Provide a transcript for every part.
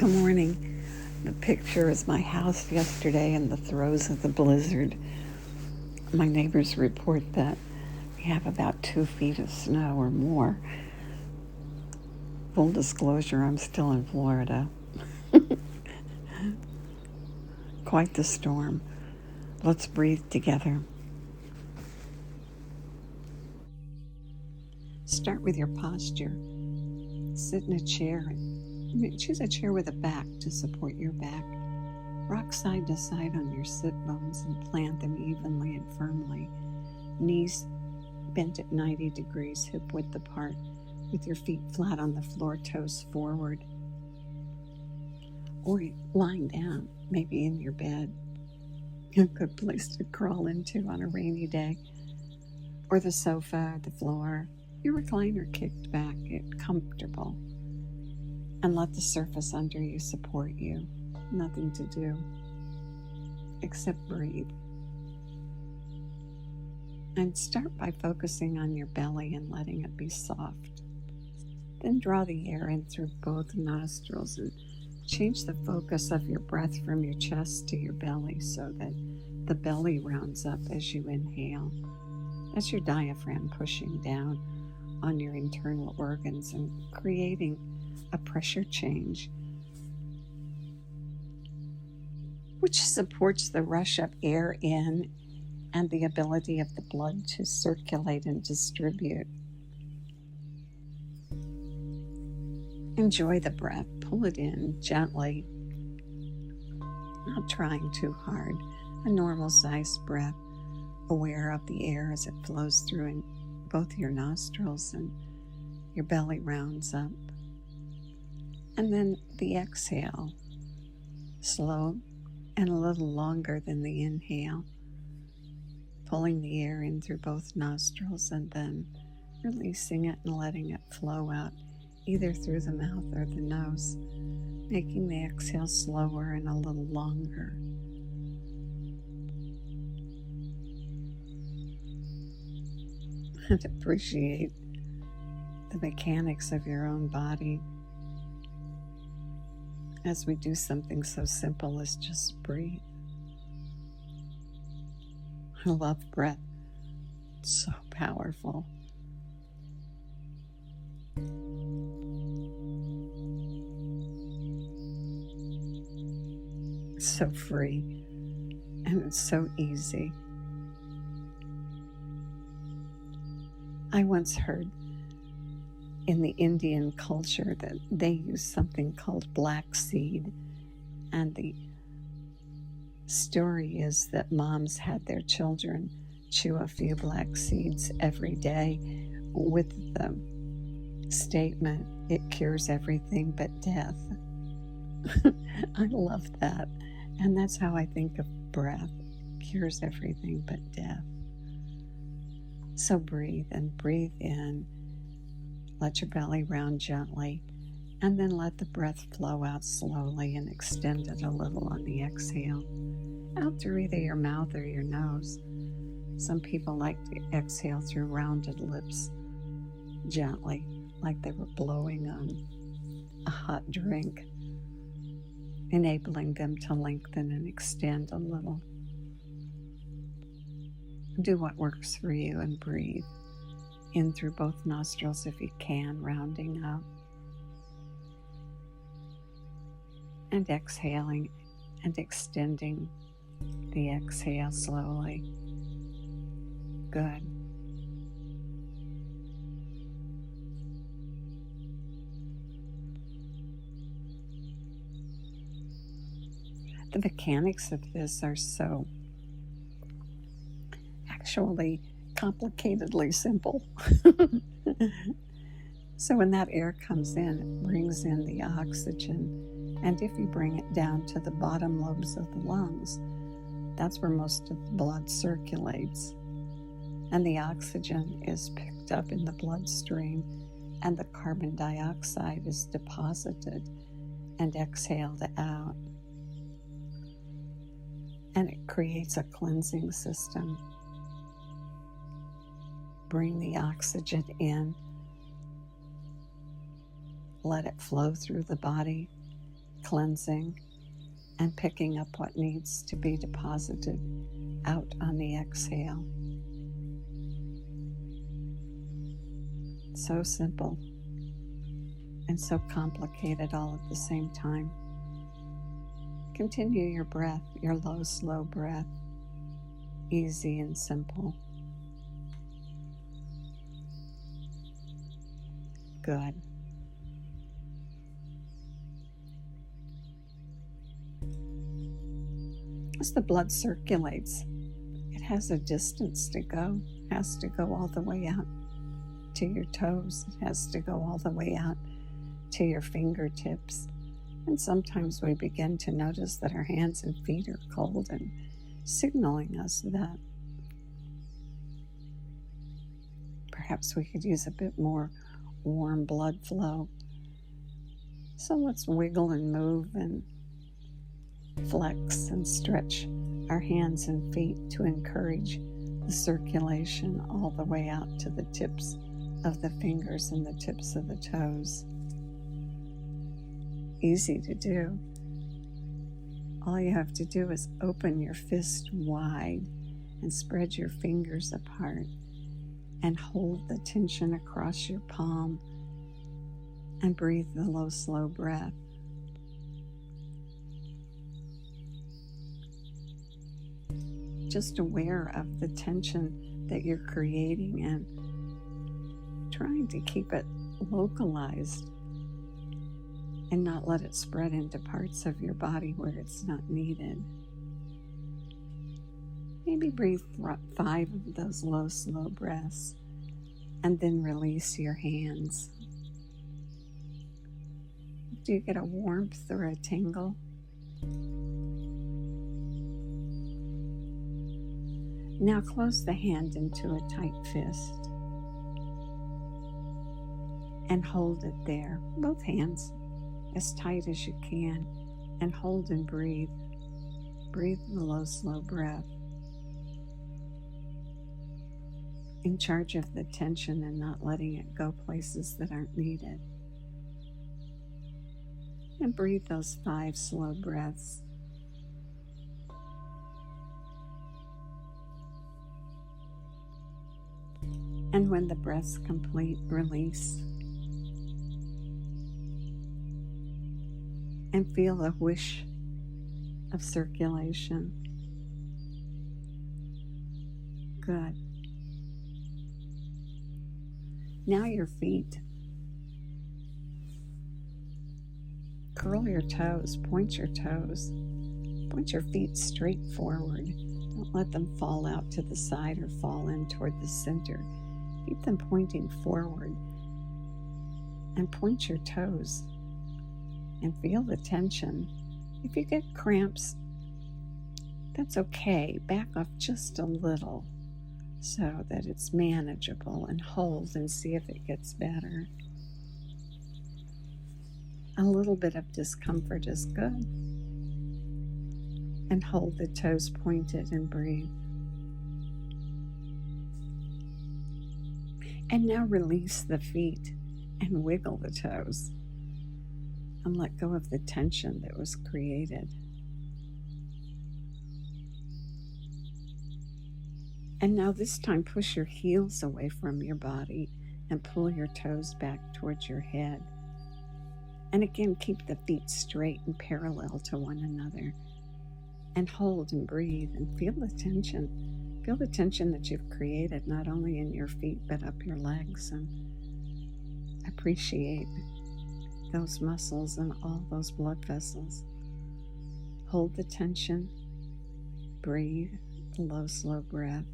Good morning. The picture is my house yesterday in the throes of the blizzard. My neighbors report that we have about 2 feet of snow or more. Full disclosure, I'm still in Florida. Quite the storm. Let's breathe together. Start with your posture. Sit in a chair. Choose a chair with a back to support your back. Rock side to side on your sit bones and plant them evenly and firmly. Knees bent at 90 degrees, hip width apart, with your feet flat on the floor, toes forward. Or lying down, maybe in your bed. A good place to crawl into on a rainy day. Or the sofa, the floor, your recliner kicked back, get comfortable. And let the surface under you support you. Nothing to do except breathe. And start by focusing on your belly and letting it be soft. Then draw the air in through both nostrils and change the focus of your breath from your chest to your belly so that the belly rounds up as you inhale. That's your diaphragm pushing down on your internal organs and creating a pressure change, which supports the rush of air in and the ability of the blood to circulate and distribute. Enjoy the breath. Pull it in gently, not trying too hard. A normal sized breath, aware of the air as it flows through in both your nostrils and your belly rounds up. And then the exhale, slow and a little longer than the inhale, pulling the air in through both nostrils and then releasing it and letting it flow out either through the mouth or the nose, making the exhale slower and a little longer. And appreciate the mechanics of your own body as we do something so simple as just breathe. I love breath. It's so powerful. It's so free and it's so easy. I once heard in the Indian culture that they use something called black seed, and the story is that moms had their children chew a few black seeds every day with the statement, "It cures everything but death." I love that, and that's how I think of breath. It cures everything but death. So breathe and breathe in. Let your belly round gently, and then let the breath flow out slowly and extend it a little on the exhale, out through either your mouth or your nose. Some people like to exhale through rounded lips, gently, like they were blowing on a hot drink, enabling them to lengthen and extend a little. Do what works for you and breathe. In through both nostrils if you can, rounding up. And exhaling and extending the exhale slowly. Good. The mechanics of this are so actually complicatedly simple. So when that air comes in, it brings in the oxygen, and if you bring it down to the bottom lobes of the lungs, that's where most of the blood circulates, and the oxygen is picked up in the bloodstream, and the carbon dioxide is deposited and exhaled out, and it creates a cleansing system. Bring the oxygen in, let it flow through the body, cleansing and picking up what needs to be deposited out on the exhale. So simple and so complicated all at the same time. Continue your breath, your low, slow breath, easy and simple. Good. As the blood circulates, it has a distance to go. It has to go all the way out to your toes. It has to go all the way out to your fingertips. And sometimes we begin to notice that our hands and feet are cold and signaling us that perhaps we could use a bit more warm blood flow. So let's wiggle and move and flex and stretch our hands and feet to encourage the circulation all the way out to the tips of the fingers and the tips of the toes. Easy to do. All you have to do is open your fist wide and spread your fingers apart and hold the tension across your palm and breathe the low, slow breath. Just aware of the tension that you're creating and trying to keep it localized and not let it spread into parts of your body where it's not needed. Maybe breathe 5 of those low, slow breaths and then release your hands. Do you get a warmth or a tingle? Now close the hand into a tight fist and hold it there, both hands as tight as you can, and hold and breathe. Breathe the low, slow breath. In charge of the tension and not letting it go places that aren't needed. And breathe those 5 slow breaths. And when the breath's complete, release. And feel a whoosh of circulation. Good. Now your feet. Curl your toes, point your toes. Point your feet straight forward. Don't let them fall out to the side or fall in toward the center. Keep them pointing forward. And point your toes. And feel the tension. If you get cramps, that's okay. Back off just a little so that it's manageable, and hold and see if it gets better. A little bit of discomfort is good. And hold the toes pointed and breathe. And now release the feet and wiggle the toes. And let go of the tension that was created. And now this time push your heels away from your body and pull your toes back towards your head. And again, keep the feet straight and parallel to one another. And hold and breathe and feel the tension. Feel the tension that you've created, not only in your feet, but up your legs. And appreciate those muscles and all those blood vessels. Hold the tension. Breathe the low, slow breath.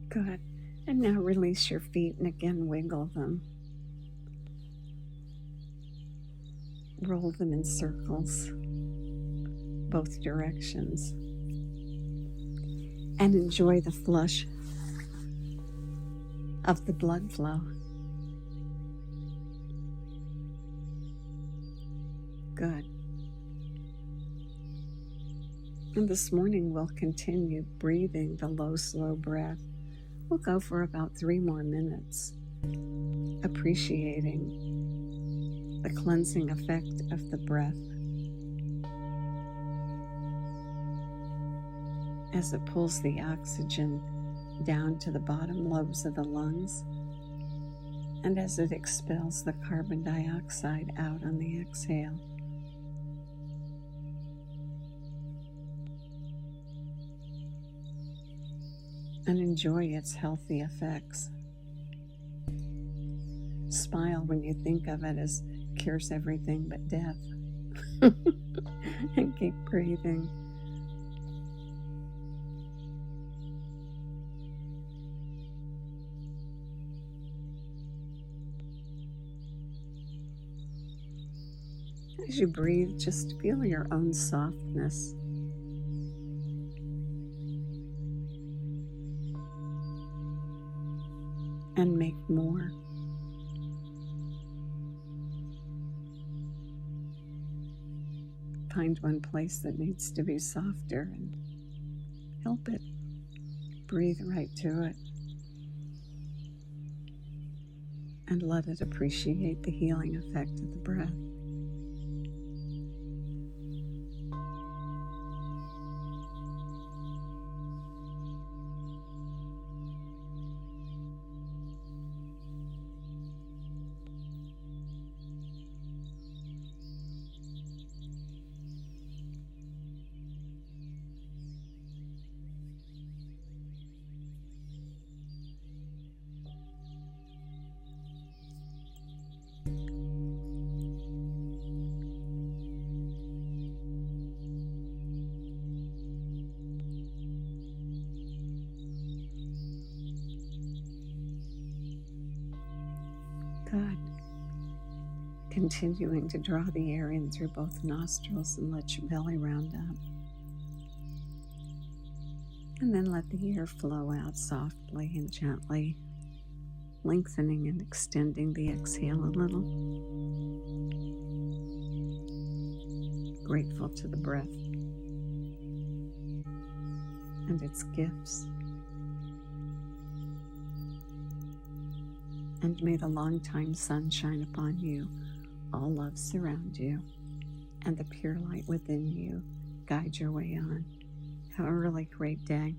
Good. And now release your feet and again wiggle them. Roll them in circles, both directions. And enjoy the flush of the blood flow. Good. And this morning we'll continue breathing the low, slow breath. We'll go for about 3 more minutes, appreciating the cleansing effect of the breath as it pulls the oxygen down to the bottom lobes of the lungs, and as it expels the carbon dioxide out on the exhale. And enjoy its healthy effects. Smile when you think of it as cures everything but death. And keep breathing. As you breathe, just feel your own softness. And make more. Find one place that needs to be softer and help it. Breathe right to it. And let it appreciate the healing effect of the breath. Good. Continuing to draw the air in through both nostrils and let your belly round up. And then let the air flow out softly and gently, lengthening and extending the exhale a little. Grateful to the breath and its gifts. And may the long-time sun shine upon you, all love surround you, and the pure light within you guide your way on. Have a really great day.